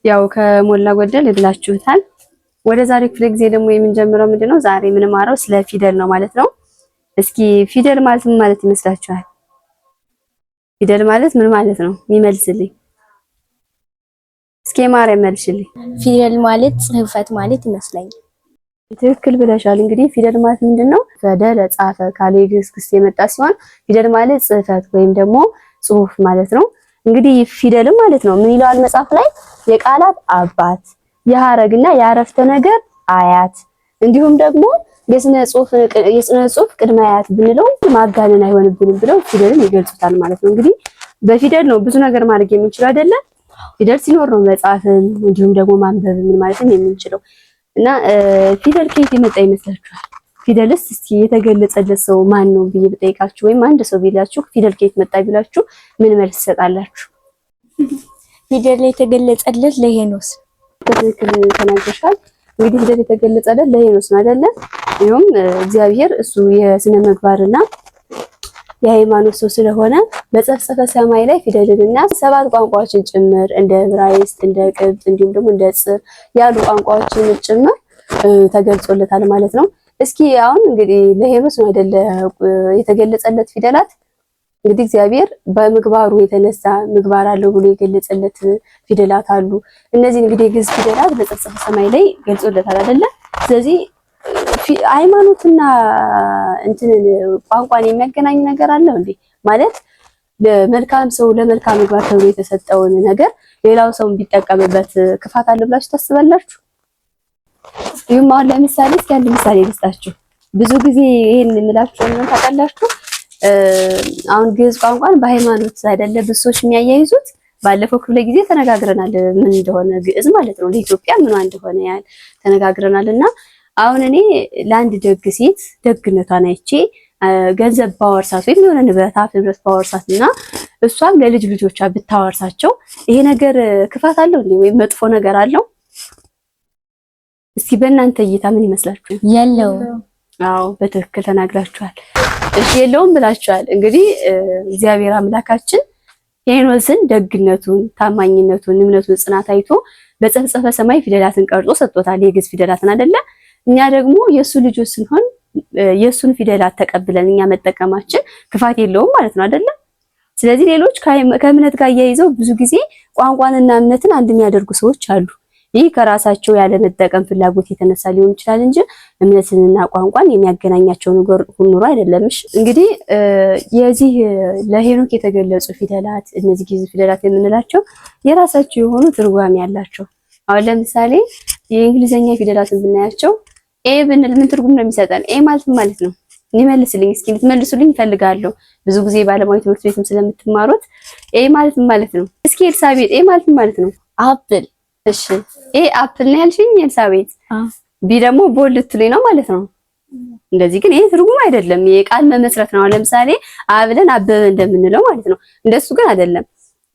ያው ከሞላ ጎደል ብላችሁታል። ወደ ዛሬ ክፍለ ጊዜ ደግሞ የምንጀምረው ምንድነው? ዛሬ የምንማረው ስለ ፊደል ነው ማለት ነው። እስኪ ፊደል ማለት ምን ማለት ይመስላችኋል? ፊደል ማለት ምን ማለት ነው? የሚመልስልኝ እስኪ ማርያም መልሽልኝ። ፊደል ማለት ጽህፈት ማለት ይመስለኛል። ትክክል ብለሻል። እንግዲህ ፊደል ማለት ምንድነው? ፈደለ ጻፈ ካለ ግስ ክስ የመጣ ሲሆን ፊደል ማለት ጽህፈት ወይም ደግሞ ጽሁፍ ማለት ነው። እንግዲህ ፊደል ማለት ነው ምን ይላል መጽሐፍ ላይ? የቃላት አባት የሐረግና የአረፍተ ነገር አያት እንዲሁም ደግሞ የስነ ጽሁፍ ቅድመ አያት ብንለው ማጋነን አይሆንብንም ብለው ፊደልን ይገልጹታል ማለት ነው። እንግዲህ በፊደል ነው ብዙ ነገር ማድረግ የምንችለው አይደለ? ፊደል ሲኖር ነው መጻፍን እንዲሁም ደግሞ ማንበብ ምን ማለትም የምንችለው እና ፊደል ከየት የመጣ ይመስላችኋል? ፊደልስ እስቲ የተገለጸለት ሰው ማን ነው ብዬ ብጠይቃችሁ ወይም አንድ ሰው ቢላችሁ ፊደል ከየት መጣ ቢላችሁ ምን መልስ ትሰጣላችሁ? ፊደል የተገለጸለት ለሄኖስ። በትክክል ተናግረሻል። እንግዲህ ፊደል የተገለጸለት ለሄኖስ ነው አይደለ? ይሁን እግዚአብሔር እሱ የስነ ምግባርና የሃይማኖት ሰው ስለሆነ በጸፍጸፈ ሰማይ ላይ ፊደልንና 7 ቋንቋዎችን ጭምር እንደ ዕብራይስጥ እንደ ቅብጥ እንዲሁም ደግሞ እንደ ጽር ያሉ ቋንቋዎችን ጭምር ተገልጾለታል ማለት ነው። እስኪ አሁን እንግዲህ ለሄኖስ ነው አይደለ የተገለጸለት ፊደላት እንግዲህ እግዚአብሔር በምግባሩ የተነሳ ምግባር አለው ብሎ የገለጸለት ፊደላት አሉ። እነዚህ እንግዲህ የግዕዝ ፊደላት በጸፍጸፈ ሰማይ ላይ ገልጾለታል አይደለ? ስለዚህ ሃይማኖትና እንትን ቋንቋን የሚያገናኝ ነገር አለው እንዴ? ማለት ለመልካም ሰው ለመልካም ምግባር ተብሎ የተሰጠውን ነገር ሌላው ሰው ቢጠቀምበት ክፋት አለ ብላችሁ ታስባላችሁ? ይሁን አሁን ለምሳሌ እስኪ አንድ ምሳሌ ልስጣችሁ። ብዙ ጊዜ ይሄን የምላችሁ ምን ታውቃላችሁ? አሁን ግዕዝ ቋንቋን በሃይማኖት አይደለ ብሶች የሚያያይዙት። ባለፈው ክፍለ ጊዜ ተነጋግረናል ምን እንደሆነ ግዕዝ ማለት ነው ለኢትዮጵያ ምን እንደሆነ ያን ተነጋግረናልና አሁን እኔ ለአንድ ደግ ሴት ደግነቷን አይቼ ገንዘብ ባወርሳት ወይም የሆነ ንብረት ባወርሳትና እሷም ለልጅ ልጆቿ ብታወርሳቸው ይሄ ነገር ክፋት አለው እንዴ ወይም መጥፎ ነገር አለው? እስኪ በእናንተ እይታ ምን ይመስላችሁ? የለውም። አዎ በትክክል ተናግራችኋል። እሺ የለውም ብላችኋል። እንግዲህ እግዚአብሔር አምላካችን የሄኖስን ደግነቱን፣ ታማኝነቱን፣ እምነቱን ጽናት አይቶ በጸፍጸፈ ሰማይ ፊደላትን ቀርጾ ሰጥቶታል። የግዕዝ ፊደላትን አይደለ? እኛ ደግሞ የሱ ልጆች ስንሆን የሱን ፊደላት ተቀብለን እኛ መጠቀማችን ክፋት የለውም ማለት ነው አይደለ? ስለዚህ ሌሎች ከእምነት ጋር እያይዘው ብዙ ጊዜ ቋንቋንና እምነትን አንድ የሚያደርጉ ሰዎች አሉ። ይህ ከራሳቸው ያለመጠቀም ፍላጎት የተነሳ ሊሆን ይችላል እንጂ እምነትንና ቋንቋን የሚያገናኛቸው ነገር ኑሮ አይደለምሽ። እንግዲህ የዚህ ለሄኖክ የተገለጹ ፊደላት እነዚህ ግዕዝ ፊደላት የምንላቸው የራሳቸው የሆኑ ትርጓሜ ያላቸው። አሁን ለምሳሌ የእንግሊዘኛ ፊደላትን ብናያቸው ኤ ብንል ምን ትርጉም ነው የሚሰጠን? ኤ ማለት ማለት ነው እንመልስልኝ እስኪ ልትመልሱልኝ እፈልጋለሁ። ብዙ ጊዜ ባለሙያ ትምህርት ቤትም ስለምትማሩት ኤ ማለት ነው። እስኪ ኤልሳቤጥ ኤ ማለት ነው አፕል። እሺ ኤ አፕል ነው ያልሽኝ ኤልሳቤጥ። ቢ ደግሞ ቦል ልትሉኝ ነው ማለት ነው። እንደዚህ ግን ይሄ ትርጉም አይደለም። የቃል መመስረት ነው። ለምሳሌ አብለን አበበ እንደምንለው ማለት ነው። እንደሱ ግን አይደለም።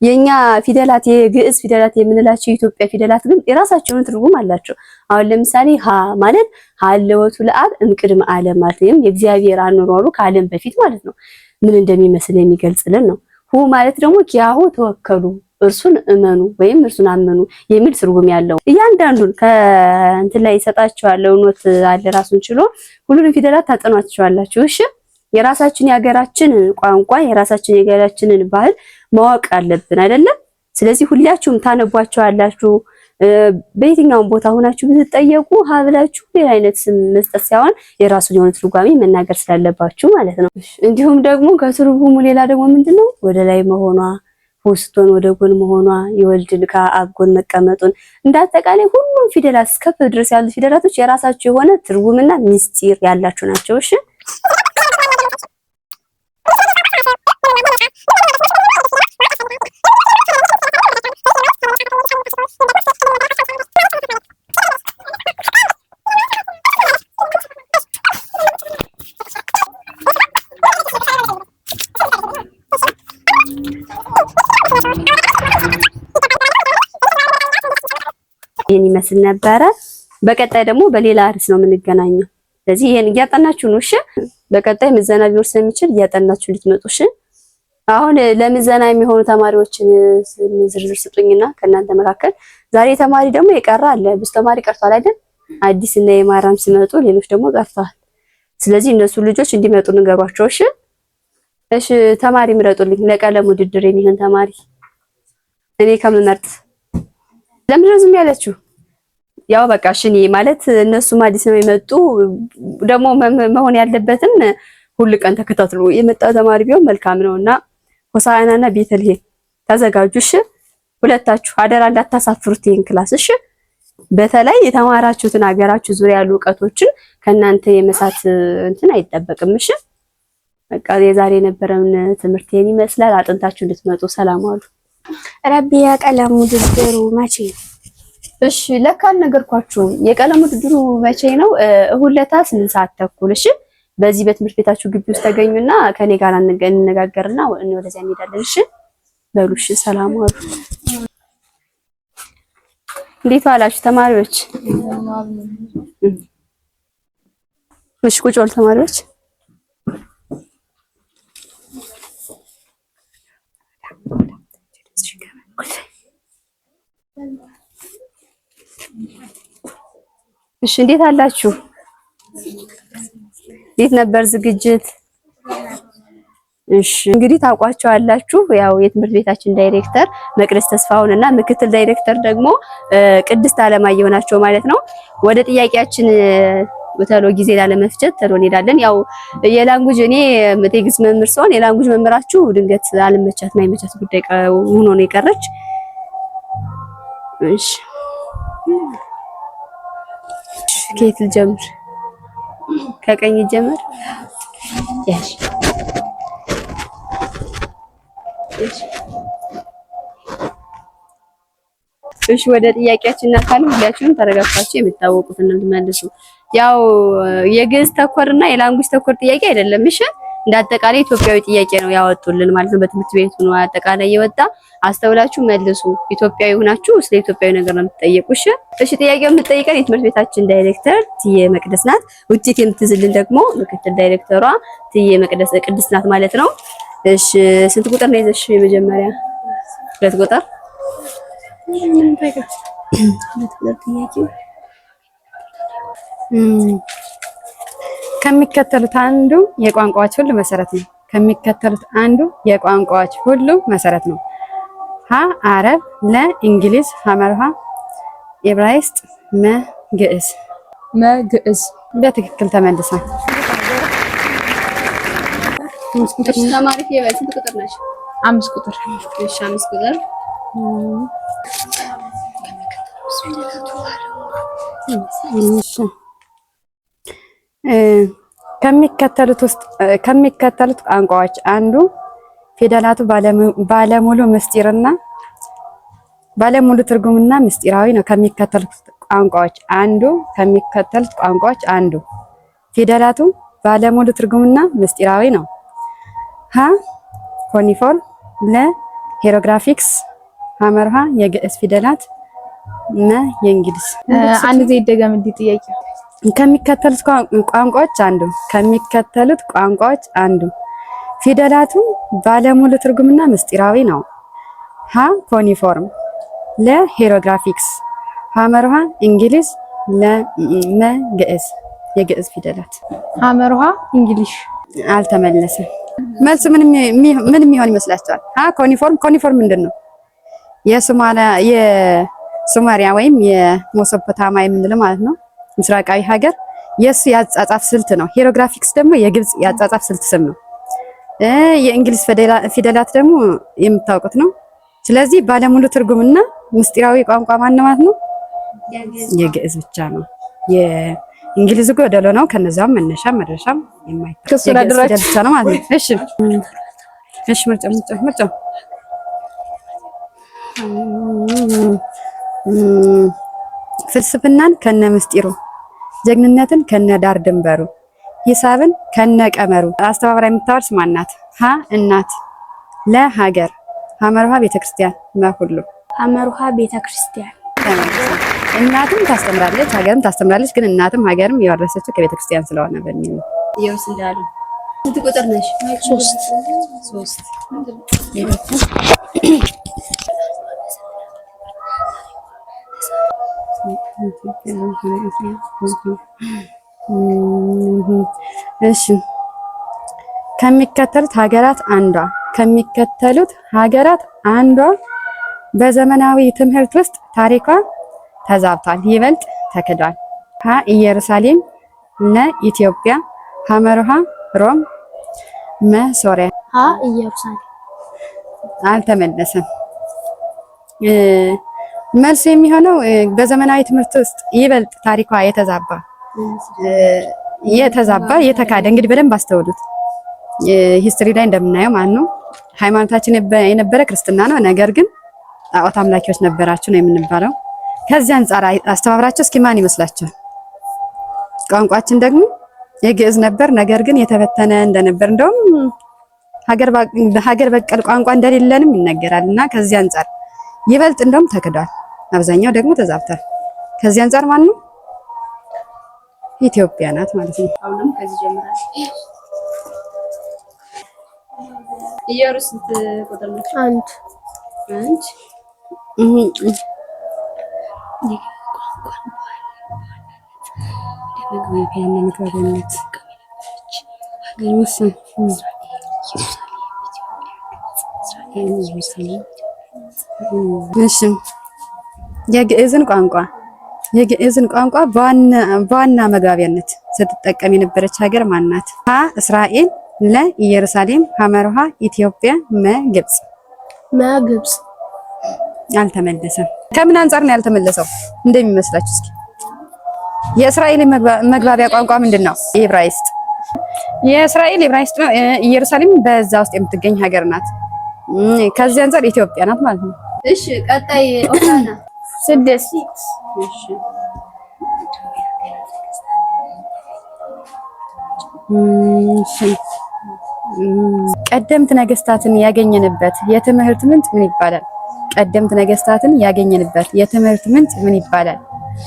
የኛ ፊደላት የግዕዝ ፊደላት የምንላቸው የኢትዮጵያ ፊደላት ግን የራሳቸውን ትርጉም አላቸው። አሁን ለምሳሌ ሀ ማለት ሀለወቱ ለአብ እምቅድመ ዓለም ማለት ነው። የእግዚአብሔር አኗኗሩ ከዓለም በፊት ማለት ነው። ምን እንደሚመስል የሚገልጽልን ነው። ሁ ማለት ደግሞ ኪያሁ ተወከሉ እርሱን እመኑ ወይም እርሱን አመኑ የሚል ትርጉም ያለው እያንዳንዱን ከእንትን ላይ ይሰጣቸዋለሁ። ኖት አለ ራሱን ችሎ ሁሉንም ፊደላት ታጠኗቸዋላችሁ። እሺ የራሳችን የሀገራችን ቋንቋ የራሳችን የሀገራችንን ባህል ማወቅ አለብን አይደለም? ስለዚህ ሁላችሁም ታነቧቸዋላችሁ። በየትኛውም ቦታ ሆናችሁ ብትጠየቁ ሀብላችሁ ሌላ አይነት ስም መስጠት ሳይሆን የራሱን የሆነ ትርጓሜ መናገር ስላለባችሁ ማለት ነው። እንዲሁም ደግሞ ከትርጉሙ ሌላ ደግሞ ምንድነው ወደ ላይ መሆኗ ሆስቶን ወደ ጎን መሆኗ የወልድን ከአብ ጎን መቀመጡን እንዳጠቃላይ ሁሉም ፊደላት እስከ ፍ ድረስ ያሉ ፊደላቶች የራሳቸው የሆነ ትርጉምና ምስጢር ያላቸው ናቸው። እሺ ይሄን ይመስል ነበረ። በቀጣይ ደግሞ በሌላ ርዕስ ነው የምንገናኘው። ስለዚህ ይሄን እያጠናችሁ ነው። እሺ በቀጣይ ምዘና ሊኖር ስለሚችል እያጠናችሁ ልትመጡ። እሺ አሁን ለምዘና የሚሆኑ ተማሪዎችን ዝርዝር ስጡኝና ከእናንተ መካከል ዛሬ ተማሪ ደግሞ የቀረ አለ። ብዙ ተማሪ ቀርቷል አይደል? አዲስ እና የማራም ሲመጡ ሌሎች ደግሞ ቀርተዋል። ስለዚህ እነሱ ልጆች እንዲመጡ ንገሯቸው። እሺ እሺ ተማሪ ምረጡልኝ። ለቀለም ውድድር የሚሆን ተማሪ እኔ ከምመርጥ ለምን ነው ዝም ያለችው? ያው በቃ እሺ እኔ ማለት እነሱም አዲስ ነው የመጡ ደግሞ መሆን ያለበትም ሁሉ ቀን ተከታትሎ የመጣ ተማሪ ቢሆን መልካም ነውና ሆሳዕናና ቤተልሔም ተዘጋጁ። እሺ ሁለታችሁ አደራ እንዳታሳፍሩት ይሄን ክላስ። እሺ በተለይ የተማራችሁትን ሀገራችሁ ዙሪያ ያሉ እውቀቶችን ከእናንተ የመሳት እንትን አይጠበቅም። እሺ በቃ የዛሬ የነበረን ትምህርት ይሄን ይመስላል። አጥንታችሁ እንድትመጡ ሰላም አሉ። ረቢ የቀለም ውድድሩ መቼ ነው? እሺ ለካ አልነገርኳችሁም። የቀለም ውድድሩ መቼ ነው? እሁድ ዕለት 8 ሰዓት ተኩል። እሺ በዚህ በትምህርት ቤታችሁ ግቢ ውስጥ ተገኙና ከኔ ጋር እንነጋገርና ወደዚያ እንሄዳለን። እሺ በሉ እሺ፣ ሰላም ዋሉ። እንዴት ዋላችሁ ተማሪዎች? እሺ ቁጭ በሉ ተማሪዎች። እሺ እንዴት አላችሁ? እንዴት ነበር ዝግጅት? እሺ እንግዲህ ታውቋቸዋላችሁ። ያው የትምህርት ቤታችን ዳይሬክተር መቅደስ ተስፋውን እና ምክትል ዳይሬክተር ደግሞ ቅድስት አለማየሁ ናቸው ማለት ነው። ወደ ጥያቄያችን ተሎ ጊዜ ላለመፍጀት ተሎ እንሄዳለን። ያው የላንጉጅ እኔ ቴክስት መምህር ስሆን የላንጉጅ መምህራችሁ ድንገት አልመቻት ማይመቻት ጉዳይ ሆኖ ነው የቀረች። እሺ ከየት ልጀምር? ከቀኝ ጀምር። ያሽ እሺ ወደ ጥያቄያችን እናልፋለን። ሁላችሁም ተረጋግታችሁ የምታወቁትን ነው የምትመልሱ። ያው የግዕዝ ተኮርና የላንጉጅ ተኮር ጥያቄ አይደለም። እሺ እንደ አጠቃላይ ኢትዮጵያዊ ጥያቄ ነው ያወጡልን ማለት ነው። በትምህርት ቤቱ ነው አጠቃላይ የወጣ። አስተውላችሁ መልሱ። ኢትዮጵያዊ ሆናችሁ ስለ ኢትዮጵያዊ ነገር ነው የምትጠየቁ። እሺ ጥያቄው የምትጠይቀን የትምህርት ቤታችን ዳይሬክተር ትዬ መቅደስ ናት። ውጤት የምትዝልን ደግሞ ምክትል ዳይሬክተሯ ትዬ መቅደስ ቅድስት ናት ማለት ነው። እሺ ስንት ቁጥር ነው ይዘሽ? የመጀመሪያ 2 ቁጥር ከሚከተሉት አንዱ የቋንቋዎች ሁሉ መሰረት ነው። ከሚከተሉት አንዱ የቋንቋዎች ሁሉ መሰረት ነው። ሀ አረብ፣ ለ እንግሊዝ፣ ሐመርሃ ዕብራይስጥ፣ መ ግዕዝ። መግዕዝ በትክክል ተመልሷል። ተማሪ ይበል። ስንት ቁጥር ነሽ? 5 ቁጥር። እሺ 5 ቁጥር ከሚከተሉት ቋንቋዎች አንዱ ፊደላቱ ባለሙሉ ምስጢርና ባለሙሉ ትርጉምና ምስጢራዊ ነው። ከሚከተሉት ቋንቋዎች አንዱ ፊደላቱ ባለሙሉ ትርጉምና ምስጢራዊ ነው። ሀ ኮኒፎርም፣ ለ ሄሮግራፊክስ፣ ሐመርሃ የግዕዝ ፊደላት፣ መ የእንግሊዝ። አንድ ጊዜ ይደገም እንዲህ ጥያቄ። ከሚከተሉት ቋንቋዎች አንዱ ፊደላቱ ባለሙሉ ትርጉምና ምስጢራዊ ነው። ሀ ኮኒፎርም፣ ለ ሄሮግራፊክስ፣ ሐመርሃ እንግሊዝ፣ መ ግዕዝ የግዕዝ ፊደላት። ሐመርሃ እንግሊሽ። አልተመለሰም። መልሱ ምን የሚሆን ይመስላችኋል? ሀ ኮኒፎርም ምንድን ነው? የሱማሪያ ወይም የሜሶፖታሚያ የምንለው ማለት ነው፣ ምስራቃዊ ሀገር የሱ የአጻጻፍ ስልት ነው። ሄሮግራፊክስ ደግሞ የግብጽ የአጻጻፍ ስልት ስም ነው። የእንግሊዝ ፊደላት ደግሞ የምታውቁት ነው። ስለዚህ ባለሙሉ ትርጉምና ምስጢራዊ ቋንቋ ማን ማለት ነው? የግዕዝ ብቻ ነው። የእንግሊዝ ጎደሎ ነው። ከነዛም መነሻም መድረሻም የማይታወቅ ብቻ ነው ማለት ነው። እሺ ምርጫ ፍልስፍናን ከነ ምስጢሩ፣ ጀግንነትን ከነ ዳር ድንበሩ፣ ሂሳብን ከነ ቀመሩ አስተባባሪ የምታወርስ ማናት? ሀ እናት፣ ለ ሀገር፣ ሐመርሃ ቤተክርስቲያን፣ መ ሁሉ። ሐመርሃ ቤተክርስቲያን። እናትም ታስተምራለች ሀገርም ታስተምራለች፣ ግን እናትም ሀገርም የወረሰችው ከቤተክርስቲያን ስለሆነ በሚል ነው። ይኸውስ እንዳሉ ስንት ቁጥር ነሽ? 3 እሺ ከሚከተሉት ሀገራት አንዷ በዘመናዊ ትምህርት ውስጥ ታሪኳ ተዛብቷል፣ ይበልጥ ተክዷል። ሀ ኢየሩሳሌም፣ ለ ኢትዮጵያ፣ ሐመርሃ ሮም፣ መ ሶሪያ። ሀ ኢየሩሳሌም። አልተመለሰም። መልስ የሚሆነው በዘመናዊ ትምህርት ውስጥ ይበልጥ ታሪኳ የተካደ እንግዲህ በደንብ አስተውሉት። ሂስትሪ ላይ እንደምናየው ማለት ነው ሃይማኖታችን የነበረ ክርስትና ነው። ነገር ግን ጣዖት አምላኪዎች ነበራችሁ ነው የምንባለው። ከዚህ አንፃር አስተባብራቸው እስኪ ማን ይመስላችኋል? ቋንቋችን ደግሞ የግዕዝ ነበር፣ ነገር ግን የተበተነ እንደነበር እንደውም ሀገር በቀል ቋንቋ እንደሌለንም ይነገራል። እና ከዚህ አንፃር ይበልጥ እንደውም ተክዷል፣ አብዛኛው ደግሞ ተዛብቷል። ከዚህ አንፃር ማን ነው? ኢትዮጵያ ናት ማለት ነው። አሁን ደግሞ ከዚህ ጀምራል። ኢየሩስ ቁጥር ነው? አንድ የግዕዝን ቋንቋ በዋና መግባቢያነት ስትጠቀም የነበረች ሀገር ማን ናት? ሀ እስራኤል፣ ለ ኢየሩሳሌም፣ ሐመርሃ ኢትዮጵያ፣ መ ግብጽ። ግብጽ አልተመለሰም። ከምን አንፃር ነው ያልተመለሰው እንደሚመስላችሁ? እስኪ የእስራኤል መግባቢያ ቋንቋ ምንድነው? ዕብራይስጥ። የእስራኤል ዕብራይስጥ ነው። ኢየሩሳሌም በዛ ውስጥ የምትገኝ ሀገር ናት። ከዚህ አንፃር ኢትዮጵያ ናት ማለት ነው። እሺ ቀጣይ ኦክታና 6 ቀደምት ነገስታትን ያገኘንበት የትምህርት ምንጭ ምን ይባላል? ቀደምት ነገስታትን ያገኘንበት የትምህርት ምንጭ ምን ይባላል?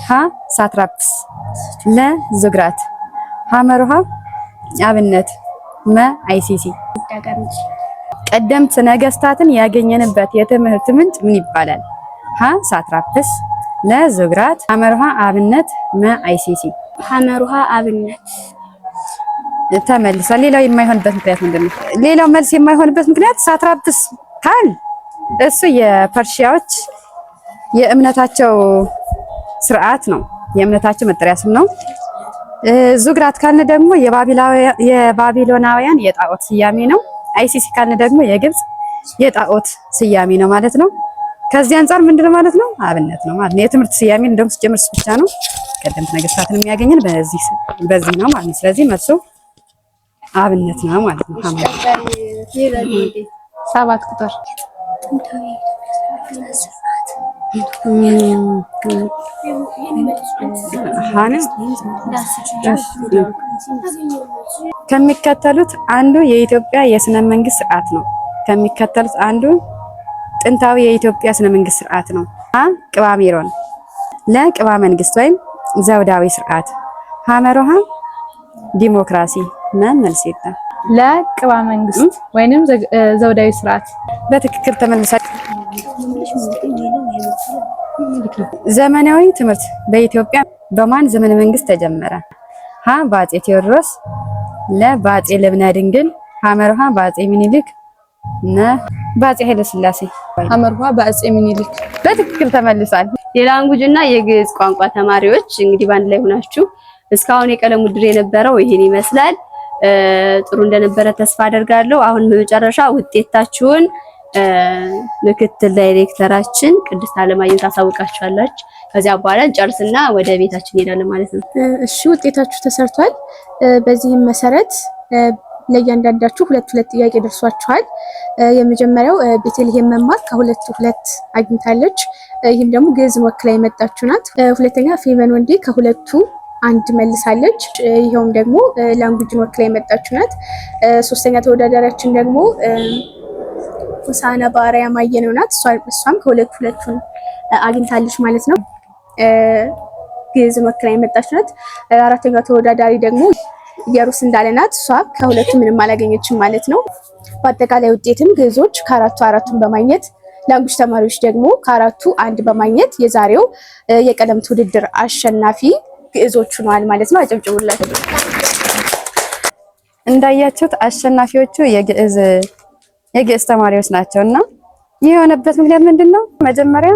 ሀ ሳትራፕስ፣ ለ ዞግራት፣ ሐመርሃ አብነት፣ መ አይሲሲ። ቀደምት ነገስታትን ያገኘንበት የትምህርት ምንጭ ምን ይባላል? ሀ ሳትራፕስ፣ ለ ዞግራት፣ ሐመርሃ አብነት፣ መ አይሲሲ። ሐመርሃ አብነት ተመልሷል። ሌላው የማይሆንበት ምክንያት ምንድነው? ሌላው መልስ የማይሆንበት ምክንያት ሳትራፕስ ካል እሱ የፐርሺያዎች የእምነታቸው ስርዓት ነው፣ የእምነታቸው መጠሪያ ስም ነው። ዙግራት ካልን ደግሞ የባቢሎናውያን የጣዖት ስያሜ ነው። አይሲሲ ካልን ደግሞ የግብጽ የጣዖት ስያሜ ነው ማለት ነው። ከዚህ አንፃር ምንድነው ማለት ነው? አብነት ነው ማለት ነው። የትምህርት ስያሜ እንደውም ሲጀምር ብቻ ነው። ቀደምት ነገስታትን የሚያገኘን በዚህ ነው ማለት ነው። ስለዚህ መልሱ አብነት ነው ማለት ነው። 7 ቁጥር ከሚከተሉት አንዱ የኢትዮጵያ የስነ መንግስት ስርዓት ነው። ከሚከተሉት አንዱ ጥንታዊ የኢትዮጵያ ስነ መንግስት ስርዓት ነው። ሀ ቅባሜሮን፣ ለ ቅባ መንግስት ወይም ዘውዳዊ ስርዓት፣ ሐመርሃ ዲሞክራሲ። መልስ የለም። ለቅባ መንግስት ወይንም ዘውዳዊ ስርዓት። በትክክል ተመልሳችሁ። ዘመናዊ ትምህርት በኢትዮጵያ በማን ዘመነ መንግስት ተጀመረ? ሀ በአፄ ቴዎድሮስ፣ ለ በአፄ ልብነ ድንግል፣ ሐመርሃ በአፄ ሚኒሊክ፣ ነ በአፄ ኃይለ ሥላሴ። ሐመርሃ በአፄ ሚኒሊክ። በትክክል ተመልሷል። የላንጉጅና የግዕዝ ቋንቋ ተማሪዎች እንግዲህ በአንድ ላይ ሆናችሁ እስካሁን የቀለም ውድድር የነበረው ይሄን ይመስላል። ጥሩ እንደነበረ ተስፋ አደርጋለሁ። አሁን በመጨረሻ ውጤታችሁን ምክትል ዳይሬክተራችን ቅድስት አለማየሁ ታሳውቃችኋለች። ከዚያ በኋላ እንጨርስና ወደ ቤታችን እንሄዳለን ማለት ነው። እሺ ውጤታችሁ ተሰርቷል። በዚህም መሰረት ለእያንዳንዳችሁ ሁለት ጥያቄ ደርሷችኋል። የመጀመሪያው ቤተልሔም መማር ከ2 አግኝታለች። ይህም ደግሞ ግዕዝን ወክላ የመጣችሁ ናት። ሁለተኛ ፌቨን ወንዴ ከ2 1 መልሳለች። ይሄውም ደግሞ ላንጉጅን ወክላ የመጣችሁ ናት። ሶስተኛ ተወዳዳሪያችን ደግሞ ሆሳዕና በአርያም አየነው ናት። እሷም ከ2 አግኝታለች ማለት ነው። ግዕዝን ወክላ የመጣች ናት። አራተኛው ተወዳዳሪ ደግሞ ኢየሩስ እንዳለ ናት። እሷ ከ2 ምንም አላገኘችም ማለት ነው። በአጠቃላይ ውጤትም ግዕዞች ከ4 በማግኘት ላንጉጅ ተማሪዎች ደግሞ ከ4 1 በማግኘት የዛሬው የቀለም ውድድር አሸናፊ ግዕዞች ሆነዋል ማለት ነው። አጨብጭቡላችሁ። እንዳያችሁት አሸናፊዎቹ የግዕዝ ተማሪዎች ናቸውና ይህ የሆነበት ምክንያት ምንድነው? መጀመሪያ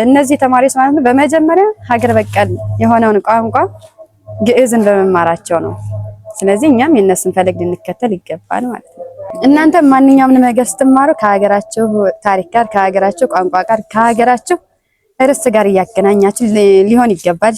እነዚህ ተማሪዎች ማለት ነው በመጀመሪያ ሀገር በቀል የሆነውን ቋንቋ ግዕዝን በመማራቸው ነው። ስለዚህ እኛም የነሱን ፈለግ ልንከተል ይገባል ማለት ነው። እናንተ ማንኛውም ነገር ስትማሩ ከሀገራችሁ ታሪክ ጋር ከሀገራችሁ ቋንቋ ጋር ከሀገራችሁ ርዕስ ጋር እያገናኛችሁ ሊሆን ይገባል።